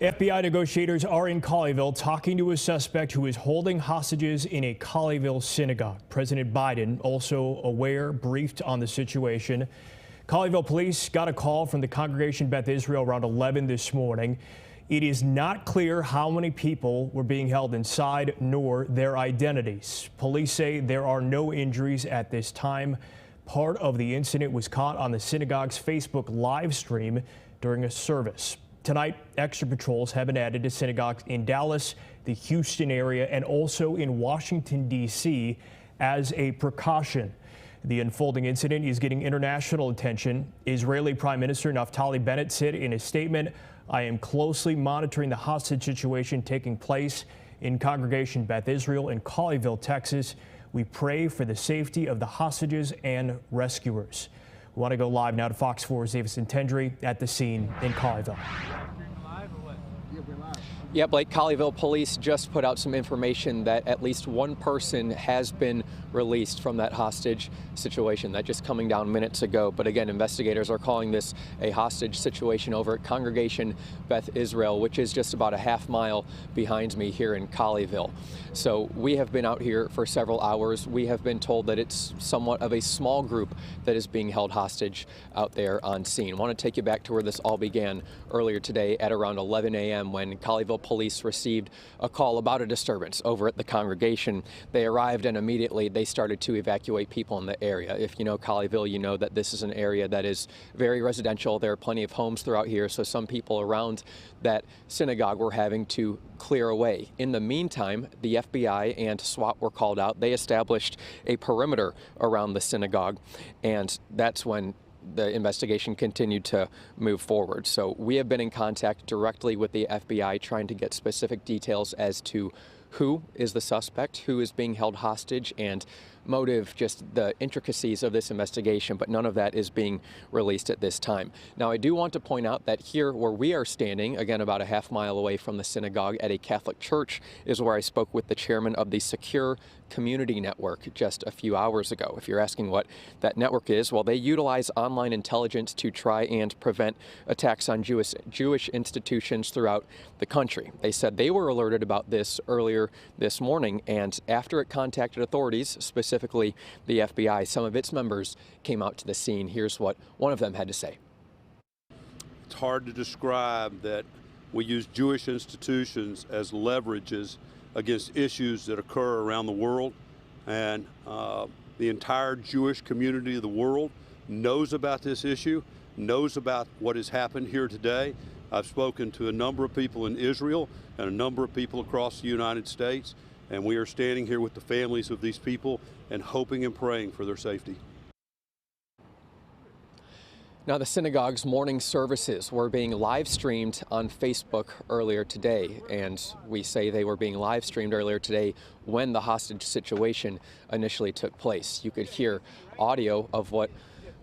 FBI negotiators are in Colleyville talking to a suspect who is holding hostages in a Colleyville synagogue. President Biden also briefed on the situation. Colleyville police got a call from the Congregation Beth Israel around 11 this morning. It is not clear how many people were being held inside nor their identities. Police say there are no injuries at this time. Part of the incident was caught on the synagogue's Facebook live stream during a service. Tonight, extra patrols have been added to synagogues in Dallas, the Houston area, and also in Washington, D.C. as a precaution. The unfolding incident is getting international attention. Israeli Prime Minister Naftali Bennett said in a statement, "I am closely monitoring the hostage situation taking place in Congregation Beth Israel in Colleyville, Texas. We pray for the safety of the hostages and rescuers." We want to go live now to Fox 4's Davis and Tendry at the scene in Colleyville. Yeah, Blake, Colleyville police just put out some information that at least one person has been released from that hostage situation. That just coming down minutes ago. But again, investigators are calling this a hostage situation over at Congregation Beth Israel, which is just about a half mile behind me here in Colleyville. So we have been out here for several hours. We have been told that it's somewhat of a small group that is being held hostage out there on scene. I want to take you back to where this all began earlier today at around 11 a.m. when Colleyville police received a call about a disturbance over at the congregation. They arrived and immediately they started to evacuate people in the area. If you know Colleyville, you know that this is an area that is very residential. There are plenty of homes throughout here, so some people around that synagogue were having to clear away. In the meantime, the FBI and SWAT were called out. They established a perimeter around the synagogue, and that's when the investigation continued to move forward. So we have been in contact directly with the FBI trying to get specific details as to who is the suspect, who is being held hostage, and motive, just the intricacies of this investigation, but none of that is being released at this time. Now, I do want to point out that here where we are standing, again about a half mile away from the synagogue at a Catholic church, is where I spoke with the chairman of the Secure Community Network just a few hours ago. If you're asking what that network is, well, they utilize online intelligence to try and prevent attacks on Jewish institutions throughout the country. They said they were alerted about this earlier this morning, and after it contacted authorities, specifically the FBI, some of its members came out to the scene. Here's what one of them had to say. It's hard to describe that we use Jewish institutions as leverages against issues that occur around the world, and the entire Jewish community of the world knows about this issue, knows about what has happened here today. I've spoken to a number of people in Israel and a number of people across the United States, and we are standing here with the families of these people and hoping and praying for their safety. Now, the synagogue's morning services were being live streamed on Facebook earlier today, and we say they were being live streamed earlier today when the hostage situation initially took place. You could hear audio of what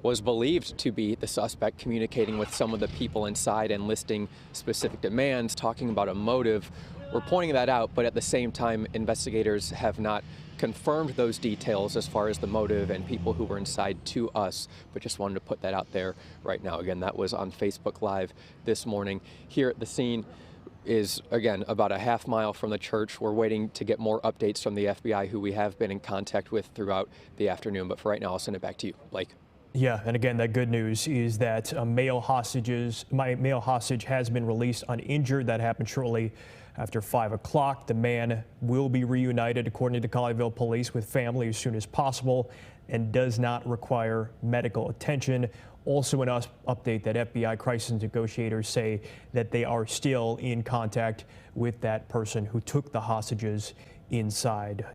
was believed to be the suspect communicating with some of the people inside and listing specific demands, talking about a motive. We're pointing that out, but at the same time, investigators have not confirmed those details as far as the motive and people who were inside to us, but just wanted to put that out there right now. Again, that was on Facebook Live this morning. Here at the scene is, again, about a half mile from the church. We're waiting to get more updates from the FBI, who we have been in contact with throughout the afternoon. But for right now, I'll send it back to you, Blake. Yeah, and again, that good news is that male hostage has been released uninjured. That happened shortly after 5 o'clock. The man will be reunited, according to Colleyville police, with family as soon as possible and does not require medical attention. Also, an update that FBI crisis negotiators say that they are still in contact with that person who took the hostages inside.